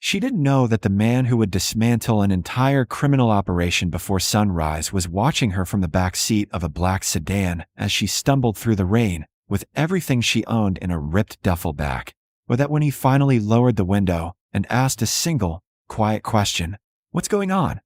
She didn't know that the man who would dismantle an entire criminal operation before sunrise was watching her from the back seat of a black sedan as she stumbled through the rain with everything she owned in a ripped duffel bag. Or that when he finally lowered the window and asked a single, quiet question, "What's going on?"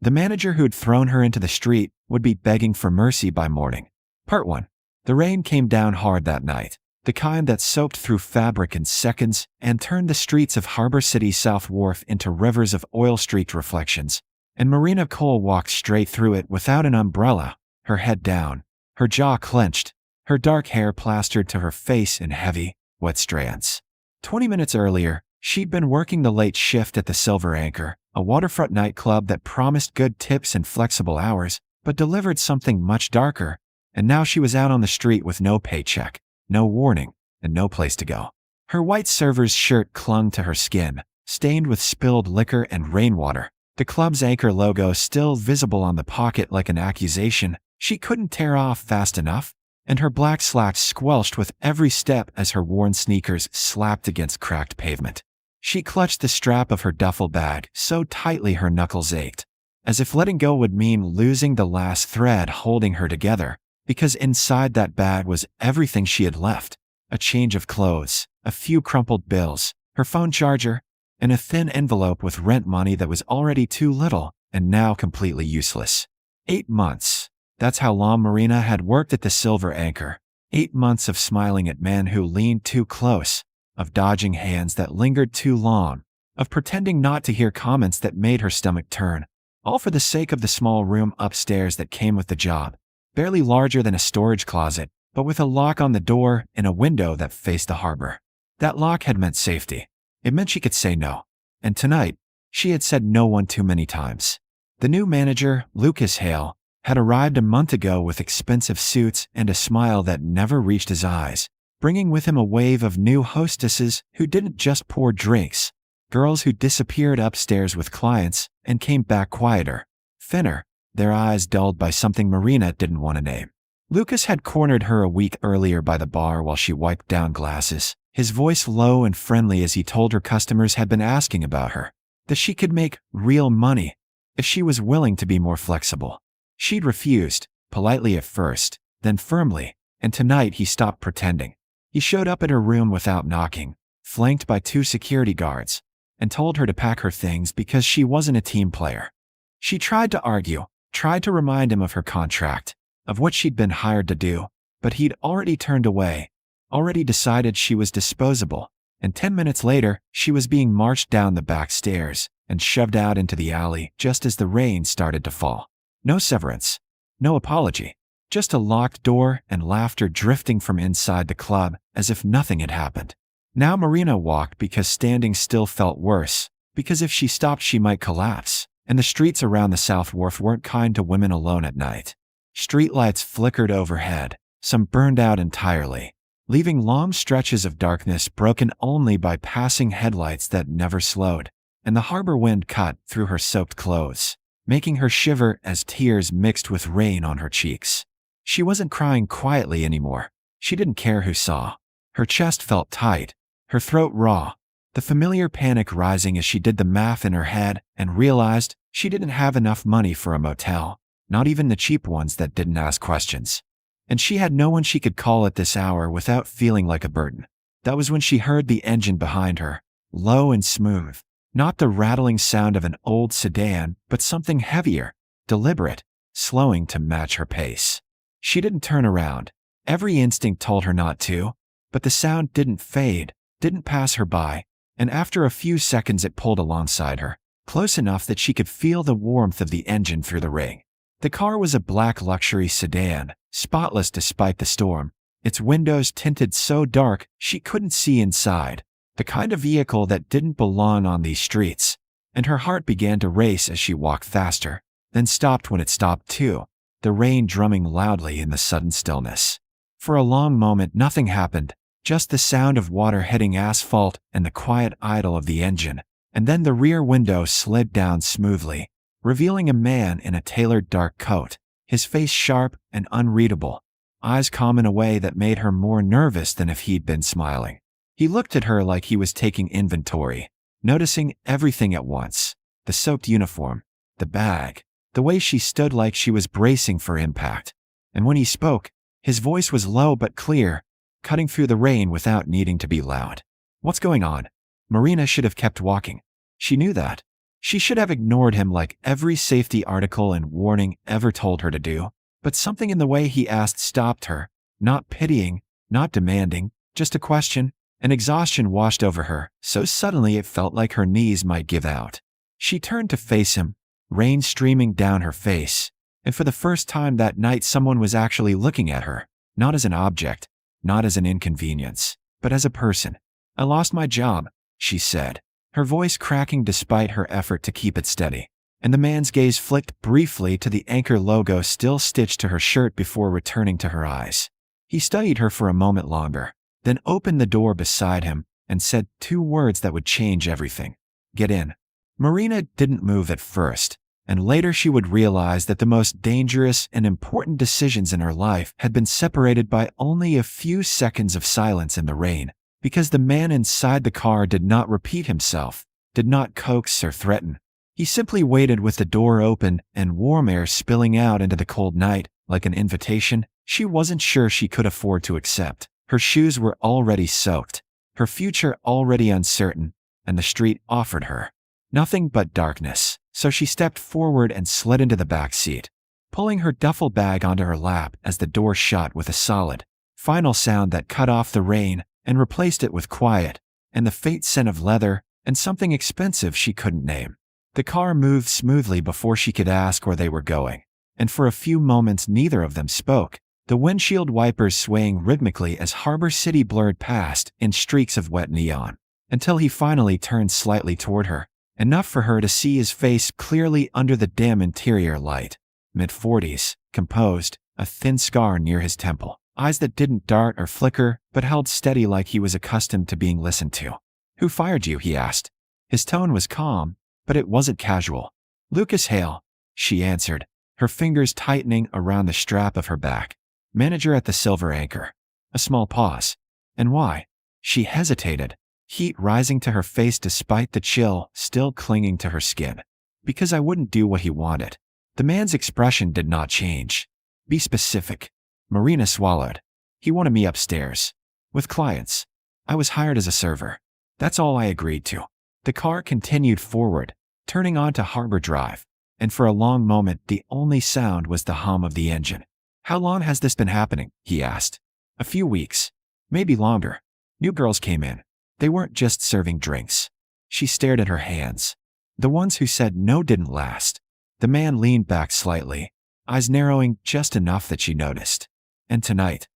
the manager who'd thrown her into the street would be begging for mercy by morning. Part 1. The rain came down hard that night, the kind that soaked through fabric in seconds and turned the streets of Harbor City's South Wharf into rivers of oil-streaked reflections. And Marina Cole walked straight through it without an umbrella, her head down, her jaw clenched, her dark hair plastered to her face in heavy, wet strands. 20 minutes earlier, she'd been working the late shift at the Silver Anchor, a waterfront nightclub that promised good tips and flexible hours, but delivered something much darker. And now she was out on the street with no paycheck, no warning, and no place to go. Her white server's shirt clung to her skin, stained with spilled liquor and rainwater. The club's anchor logo still visible on the pocket like an accusation she couldn't tear off fast enough, and her black slacks squelched with every step as her worn sneakers slapped against cracked pavement. She clutched the strap of her duffel bag so tightly her knuckles ached, as if letting go would mean losing the last thread holding her together, because inside that bag was everything she had left: a change of clothes, a few crumpled bills, her phone charger, and a thin envelope with rent money that was already too little and now completely useless. 8 months. That's how long Marina had worked at the Silver Anchor. 8 months of smiling at men who leaned too close, of dodging hands that lingered too long, of pretending not to hear comments that made her stomach turn, all for the sake of the small room upstairs that came with the job, barely larger than a storage closet, but with a lock on the door and a window that faced the harbor. That lock had meant safety. It meant she could say no. And tonight, she had said no one too many times. The new manager, Lucas Hale, had arrived a month ago with expensive suits and a smile that never reached his eyes, bringing with him a wave of new hostesses who didn't just pour drinks, girls who disappeared upstairs with clients and came back quieter, thinner, their eyes dulled by something Marina didn't want to name. Lucas had cornered her a week earlier by the bar while she wiped down glasses, his voice low and friendly as he told her customers had been asking about her, that she could make real money if she was willing to be more flexible. She'd refused, politely at first, then firmly, and tonight he stopped pretending. He showed up at her room without knocking, flanked by 2 security guards, and told her to pack her things because she wasn't a team player. She tried to argue, tried to remind him of her contract, of what she'd been hired to do, but he'd already turned away, already decided she was disposable, and 10 minutes later, she was being marched down the back stairs and shoved out into the alley just as the rain started to fall. No severance, no apology, just a locked door and laughter drifting from inside the club as if nothing had happened. Now Marina walked because standing still felt worse, because if she stopped she might collapse, and the streets around the South Wharf weren't kind to women alone at night. Streetlights flickered overhead, some burned out entirely, leaving long stretches of darkness broken only by passing headlights that never slowed, and the harbor wind cut through her soaked clothes, making her shiver as tears mixed with rain on her cheeks. She wasn't crying quietly anymore. She didn't care who saw. Her chest felt tight, her throat raw, the familiar panic rising as she did the math in her head and realized she didn't have enough money for a motel, not even the cheap ones that didn't ask questions. And she had no one she could call at this hour without feeling like a burden. That was when she heard the engine behind her, low and smooth. Not the rattling sound of an old sedan, but something heavier, deliberate, slowing to match her pace. She didn't turn around. Every instinct told her not to, but the sound didn't fade, didn't pass her by, and after a few seconds it pulled alongside her, close enough that she could feel the warmth of the engine through the ring. The car was a black luxury sedan, spotless despite the storm, its windows tinted so dark she couldn't see inside. The kind of vehicle that didn't belong on these streets, and her heart began to race as she walked faster, then stopped when it stopped too, the rain drumming loudly in the sudden stillness. For a long moment nothing happened, just the sound of water hitting asphalt and the quiet idle of the engine, and then the rear window slid down smoothly, revealing a man in a tailored dark coat, his face sharp and unreadable, eyes calm in a way that made her more nervous than if he'd been smiling. He looked at her like he was taking inventory, noticing everything at once: the soaked uniform, the bag, the way she stood like she was bracing for impact. And when he spoke, his voice was low but clear, cutting through the rain without needing to be loud. "What's going on?" Marina should have kept walking. She knew that. She should have ignored him like every safety article and warning ever told her to do. But something in the way he asked stopped her, not pitying, not demanding, just a question, and exhaustion washed over her, so suddenly it felt like her knees might give out. She turned to face him, rain streaming down her face, and for the first time that night someone was actually looking at her, not as an object, not as an inconvenience, but as a person. "I lost my job," she said, her voice cracking despite her effort to keep it steady. And the man's gaze flicked briefly to the Anchor logo still stitched to her shirt before returning to her eyes. He studied her for a moment longer, then opened the door beside him and said 2 words that would change everything. "Get in." Marina didn't move at first, and later she would realize that the most dangerous and important decisions in her life had been separated by only a few seconds of silence in the rain, because the man inside the car did not repeat himself, did not coax or threaten. He simply waited with the door open and warm air spilling out into the cold night, like an invitation she wasn't sure she could afford to accept. Her shoes were already soaked, her future already uncertain, and the street offered her nothing but darkness. So she stepped forward and slid into the back seat, pulling her duffel bag onto her lap as the door shut with a solid, final sound that cut off the rain and replaced it with quiet and the faint scent of leather and something expensive she couldn't name. The car moved smoothly before she could ask where they were going, and for a few moments neither of them spoke, the windshield wipers swaying rhythmically as Harbor City blurred past in streaks of wet neon, until he finally turned slightly toward her, enough for her to see his face clearly under the dim interior light. Mid-40s, composed, a thin scar near his temple, eyes that didn't dart or flicker but held steady like he was accustomed to being listened to. "Who fired you?" he asked. His tone was calm, but it wasn't casual. "Lucas Hale," she answered, her fingers tightening around the strap of her back. "Manager at the Silver Anchor." A small pause. "And why?" She hesitated, heat rising to her face despite the chill still clinging to her skin. "Because I wouldn't do what he wanted." The man's expression did not change. "Be specific." Marina swallowed. "He wanted me upstairs. With clients. I was hired as a server. That's all I agreed to." The car continued forward, turning onto Harbor Drive, and for a long moment the only sound was the hum of the engine. "How long has this been happening?" he asked. "A few weeks. Maybe longer. New girls came in. They weren't just serving drinks." She stared at her hands. The ones who said no didn't last. The man leaned back slightly, eyes narrowing just enough that she noticed. "And tonight?"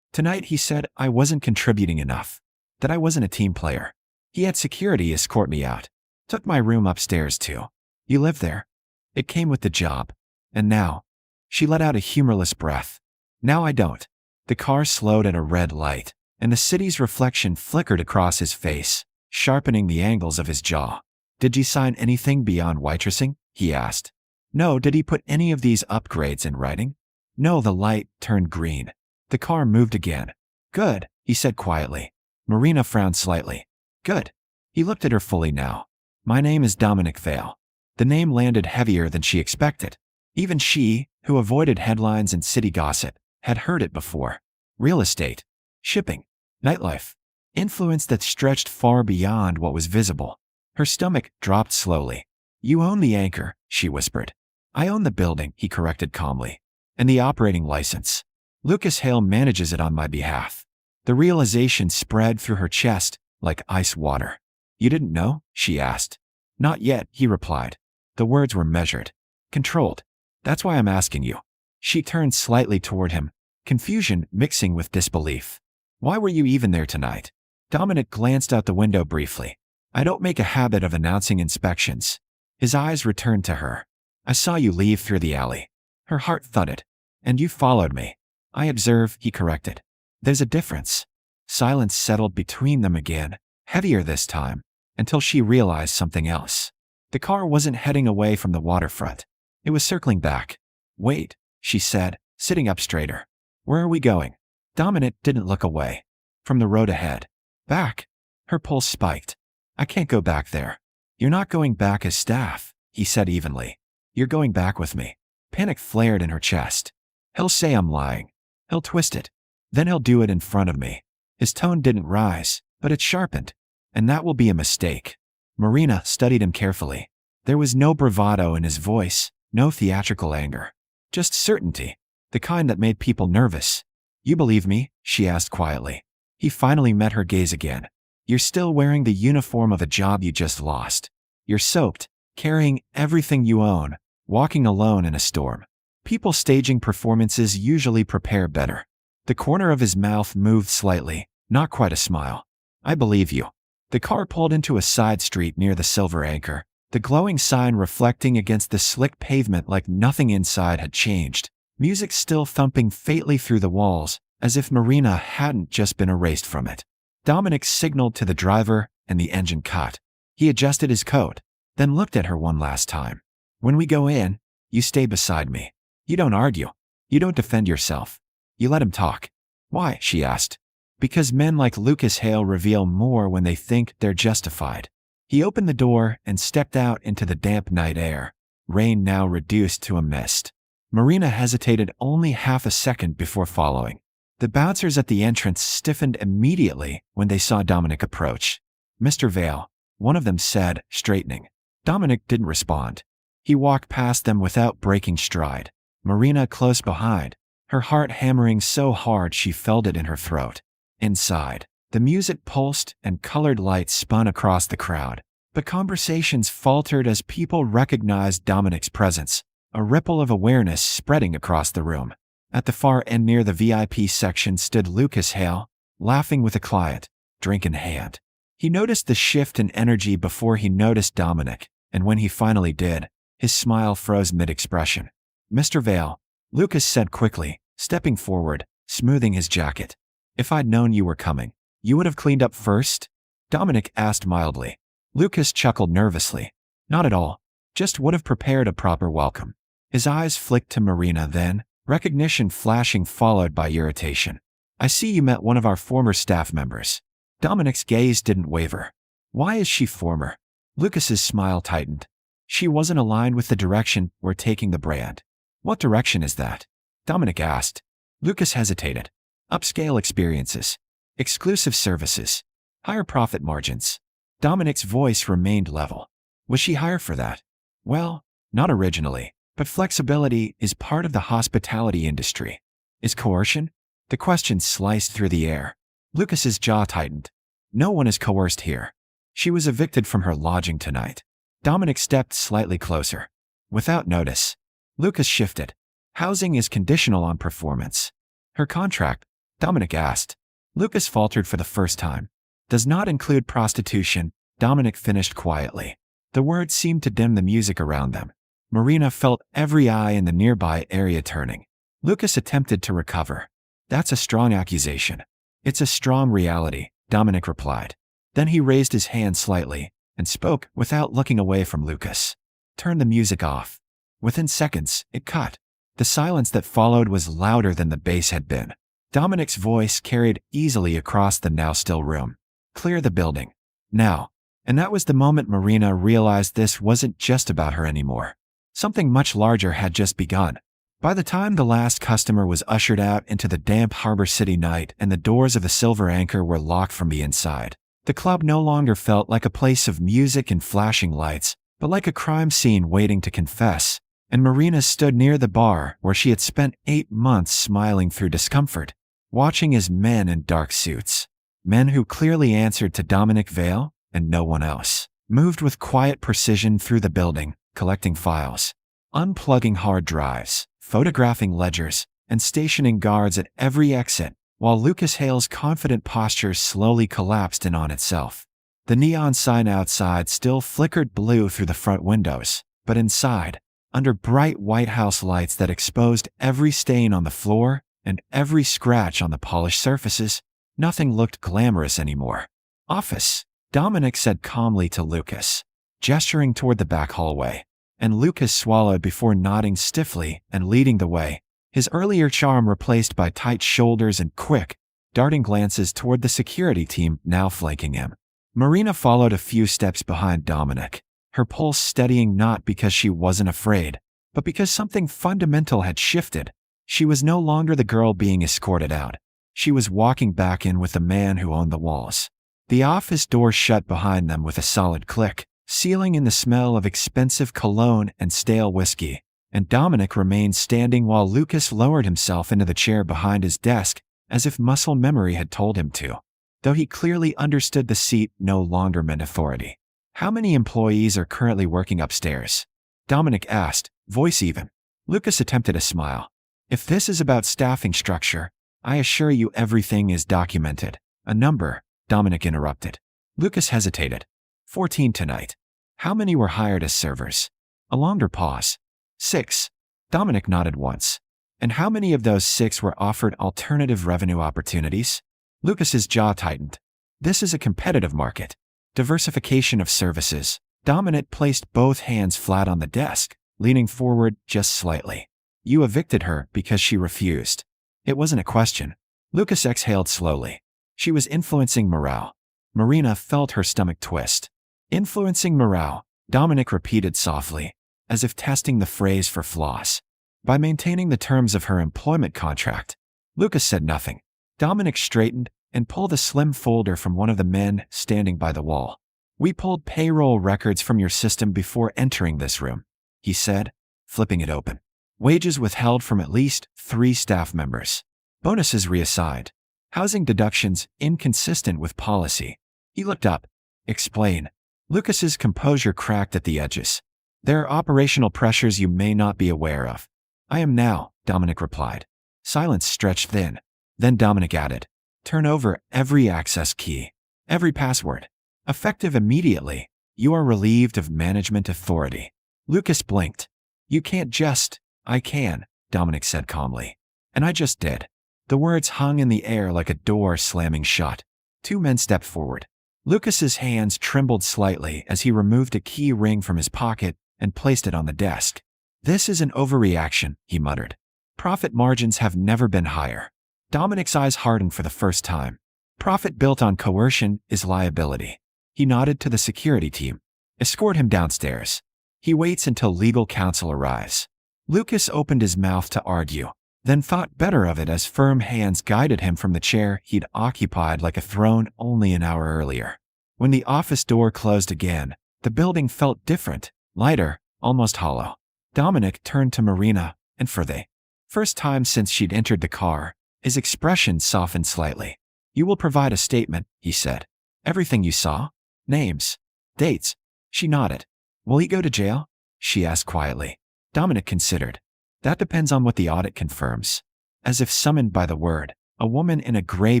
"Tonight," he said, "I wasn't contributing enough. That I wasn't a team player. He had security escort me out. Took my room upstairs too. You live there?" "It came with the job. And now?" She let out a humorless breath. "Now I don't." The car slowed at a red light, and the city's reflection flickered across his face, sharpening the angles of his jaw. "Did you sign anything beyond waitressing?" he asked. "No." "Did he put any of these upgrades in writing?" "No." The light turned green. The car moved again. "Good," he said quietly. Marina frowned slightly. "Good." He looked at her fully now. "My name is Dominic Vale." The name landed heavier than she expected. Even she, who avoided headlines and city gossip, had heard it before. Real estate, shipping, nightlife, influence that stretched far beyond what was visible. Her stomach dropped slowly. "You own the Anchor," she whispered. "I own the building," he corrected calmly. "And the operating license. Lucas Hale manages it on my behalf." The realization spread through her chest like ice water. "You didn't know?" she asked. "Not yet," he replied. The words were measured, controlled. "That's why I'm asking you." She turned slightly toward him, confusion mixing with disbelief. "Why were you even there tonight?" Dominic glanced out the window briefly. "I don't make a habit of announcing inspections." His eyes returned to her. "I saw you leave through the alley." Her heart thudded. "And you followed me." "I observe," he corrected. "There's a difference." Silence settled between them again, heavier this time, until she realized something else. The car wasn't heading away from the waterfront. It was circling back. "Wait," she said, sitting up straighter. "Where are we going?" Dominic didn't look away. "From the road ahead." "Back?" Her pulse spiked. "I can't go back there." You're not going back as staff, he said evenly. You're going back with me. Panic flared in her chest. He'll say I'm lying. He'll twist it. Then he'll do it in front of me. His tone didn't rise, but it sharpened. And that will be a mistake. Marina studied him carefully. There was no bravado in his voice, no theatrical anger. Just certainty, the kind that made people nervous. You believe me? She asked quietly. He finally met her gaze again. You're still wearing the uniform of a job you just lost. You're soaked, carrying everything you own, walking alone in a storm. People staging performances usually prepare better. The corner of his mouth moved slightly, not quite a smile. I believe you. The car pulled into a side street near the Silver Anchor, the glowing sign reflecting against the slick pavement like nothing inside had changed. Music still thumping faintly through the walls, as if Marina hadn't just been erased from it. Dominic signaled to the driver, and the engine cut. He adjusted his coat, then looked at her one last time. When we go in, you stay beside me. You don't argue. You don't defend yourself. You let him talk. Why? She asked. Because men like Lucas Hale reveal more when they think they're justified. He opened the door and stepped out into the damp night air, rain now reduced to a mist. Marina hesitated only half a second before following. The bouncers at the entrance stiffened immediately when they saw Dominic approach. Mr. Vale, one of them said, straightening. Dominic didn't respond. He walked past them without breaking stride. Marina close behind, her heart hammering so hard she felt it in her throat. Inside, the music pulsed and colored lights spun across the crowd, but conversations faltered as people recognized Dominic's presence, a ripple of awareness spreading across the room. At the far end near the VIP section stood Lucas Hale, laughing with a client, drink in hand. He noticed the shift in energy before he noticed Dominic, and when he finally did, his smile froze mid-expression. Mr. Vale, Lucas said quickly, stepping forward, smoothing his jacket. If I'd known you were coming, you would have cleaned up first? Dominic asked mildly. Lucas chuckled nervously. Not at all. Just would have prepared a proper welcome. His eyes flicked to Marina then, recognition flashing followed by irritation. I see you met one of our former staff members. Dominic's gaze didn't waver. Why is she former? Lucas's smile tightened. She wasn't aligned with the direction we're taking the brand. What direction is that? Dominic asked. Lucas hesitated. Upscale experiences. Exclusive services. Higher profit margins. Dominic's voice remained level. Was she hired for that? Well, not originally, but flexibility is part of the hospitality industry. Is coercion? The question sliced through the air. Lucas's jaw tightened. No one is coerced here. She was evicted from her lodging tonight. Dominic stepped slightly closer. Without notice, Lucas shifted. Housing is conditional on performance. Her contract, Dominic asked. Lucas faltered for the first time. Does not include prostitution, Dominic finished quietly. The words seemed to dim the music around them. Marina felt every eye in the nearby area turning. Lucas attempted to recover. That's a strong accusation. It's a strong reality, Dominic replied. Then he raised his hand slightly and spoke without looking away from Lucas. Turn the music off. Within seconds, it cut. The silence that followed was louder than the bass had been. Dominic's voice carried easily across the now still room. Clear the building. Now. And that was the moment Marina realized this wasn't just about her anymore. Something much larger had just begun. By the time the last customer was ushered out into the damp Harbor City night and the doors of the Silver Anchor were locked from the inside, the club no longer felt like a place of music and flashing lights, but like a crime scene waiting to confess. And Marina stood near the bar where she had spent 8 months smiling through discomfort, watching as men in dark suits, men who clearly answered to Dominic Vale and no one else, moved with quiet precision through the building, collecting files, unplugging hard drives, photographing ledgers, and stationing guards at every exit, while Lucas Hale's confident posture slowly collapsed in on itself. The neon sign outside still flickered blue through the front windows, but inside, under bright White House lights that exposed every stain on the floor and every scratch on the polished surfaces, nothing looked glamorous anymore. Office, Dominic said calmly to Lucas, gesturing toward the back hallway, and Lucas swallowed before nodding stiffly and leading the way, his earlier charm replaced by tight shoulders and quick, darting glances toward the security team now flanking him. Marina followed a few steps behind Dominic, her pulse steadying not because she wasn't afraid, but because something fundamental had shifted. She was no longer the girl being escorted out. She was walking back in with the man who owned the walls. The office door shut behind them with a solid click, sealing in the smell of expensive cologne and stale whiskey, and Dominic remained standing while Lucas lowered himself into the chair behind his desk, as if muscle memory had told him to. Though he clearly understood the seat no longer meant authority. "How many employees are currently working upstairs?" Dominic asked, voice even. Lucas attempted a smile. "If this is about staffing structure, I assure you everything is documented." "A number," Dominic interrupted. Lucas hesitated. 14 tonight. "How many were hired as servers?" A longer pause. 6. Dominic nodded once. "And how many of those 6 were offered alternative revenue opportunities?" Lucas's jaw tightened. "This is a competitive market. Diversification of services." Dominic placed both hands flat on the desk, leaning forward just slightly. "You evicted her because she refused." It wasn't a question. Lucas exhaled slowly. "She was influencing morale." Marina felt her stomach twist. "Influencing morale," Dominic repeated softly, as if testing the phrase for flaws. "By maintaining the terms of her employment contract." Lucas said nothing. Dominic straightened and pulled a slim folder from one of the men standing by the wall. "We pulled payroll records from your system before entering this room," he said, flipping it open. "Wages withheld from at least 3 staff members. Bonuses reassigned. Housing deductions inconsistent with policy." He looked up. "Explain." Lucas's composure cracked at the edges. "There are operational pressures you may not be aware of." "I am now," Dominic replied. Silence stretched thin. Then Dominic added, "Turn over every access key, every password. Effective immediately. You are relieved of management authority." Lucas blinked. "You can't just—" "I can," Dominic said calmly. "And I just did." The words hung in the air like a door slamming shut. 2 men stepped forward. Lucas's hands trembled slightly as he removed a key ring from his pocket and placed it on the desk. "This is an overreaction," he muttered. "Profit margins have never been higher." Dominic's eyes hardened for the first time. "Profit built on coercion is liability." He nodded to the security team. "Escort him downstairs. He waits until legal counsel arrives." Lucas opened his mouth to argue, then thought better of it as firm hands guided him from the chair he'd occupied like a throne only an hour earlier. When the office door closed again, the building felt different, lighter, almost hollow. Dominic turned to Marina, and for the first time since she'd entered the car, his expression softened slightly. "You will provide a statement," he said. "Everything you saw? Names? Dates?" She nodded. "Will he go to jail?" she asked quietly. Dominic considered. "That depends on what the audit confirms." As if summoned by the word, a woman in a gray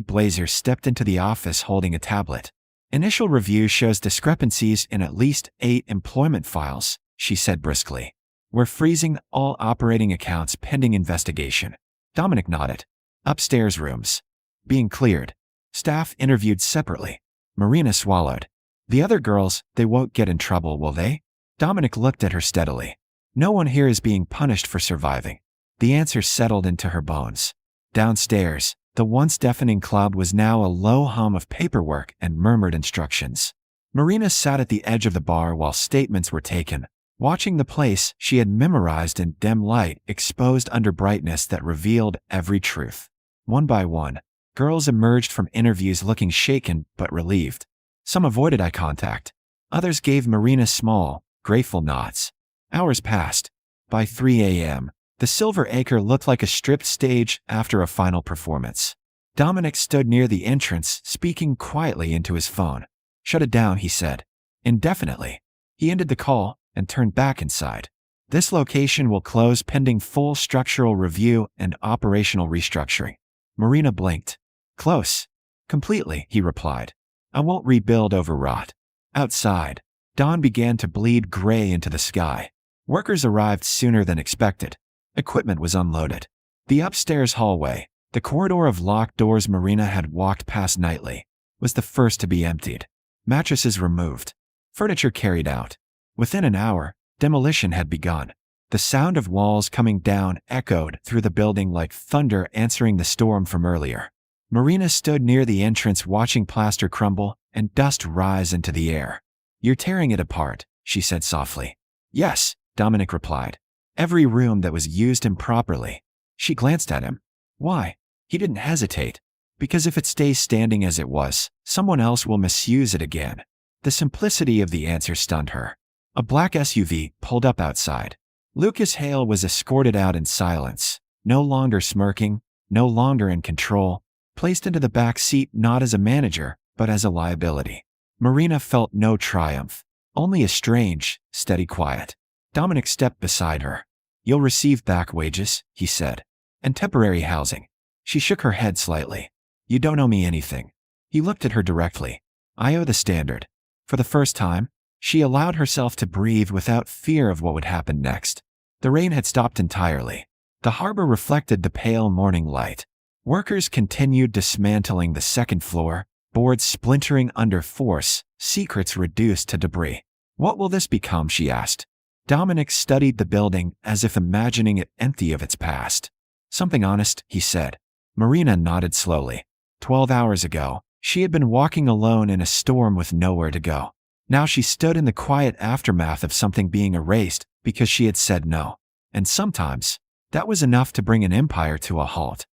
blazer stepped into the office holding a tablet. "Initial review shows discrepancies in at least 8 employment files," she said briskly. "We're freezing all operating accounts pending investigation." Dominic nodded. "Upstairs rooms being cleared. Staff interviewed separately." Marina swallowed. "The other girls, they won't get in trouble, will they?" Dominic looked at her steadily. "No one here is being punished for surviving." The answer settled into her bones. Downstairs, the once deafening club was now a low hum of paperwork and murmured instructions. Marina sat at the edge of the bar while statements were taken, watching the place she had memorized in dim light exposed under brightness that revealed every truth. One by one, girls emerged from interviews looking shaken but relieved. Some avoided eye contact. Others gave Marina small, grateful nods. Hours passed. By 3 a.m., the Silver Acre looked like a stripped stage after a final performance. Dominic stood near the entrance, speaking quietly into his phone. "Shut it down," he said. "Indefinitely." He ended the call and turned back inside. "This location will close pending full structural review and operational restructuring." Marina blinked. "Close." "Completely," he replied. "I won't rebuild over rot." Outside, dawn began to bleed gray into the sky. Workers arrived sooner than expected. Equipment was unloaded. The upstairs hallway, the corridor of locked doors Marina had walked past nightly, was the first to be emptied. Mattresses removed. Furniture carried out. Within an hour, demolition had begun. The sound of walls coming down echoed through the building like thunder answering the storm from earlier. Marina stood near the entrance watching plaster crumble and dust rise into the air. "You're tearing it apart," she said softly. Yes, Dominic replied. Every room that was used improperly. She glanced at him. Why? He didn't hesitate. Because if it stays standing as it was, someone else will misuse it again. The simplicity of the answer stunned her. A black SUV pulled up outside. Lucas Hale was escorted out in silence, no longer smirking, no longer in control, placed into the back seat not as a manager, but as a liability. Marina felt no triumph, only a strange, steady quiet. Dominic stepped beside her. You'll receive back wages, he said, and temporary housing. She shook her head slightly. You don't owe me anything. He looked at her directly. I owe the standard. For the first time, she allowed herself to breathe without fear of what would happen next. The rain had stopped entirely. The harbor reflected the pale morning light. Workers continued dismantling the second floor, boards splintering under force, secrets reduced to debris. What will this become, she asked. Dominic studied the building as if imagining it empty of its past. Something honest, he said. Marina nodded slowly. 12 hours ago, she had been walking alone in a storm with nowhere to go. Now she stood in the quiet aftermath of something being erased because she had said no. And sometimes, that was enough to bring an empire to a halt.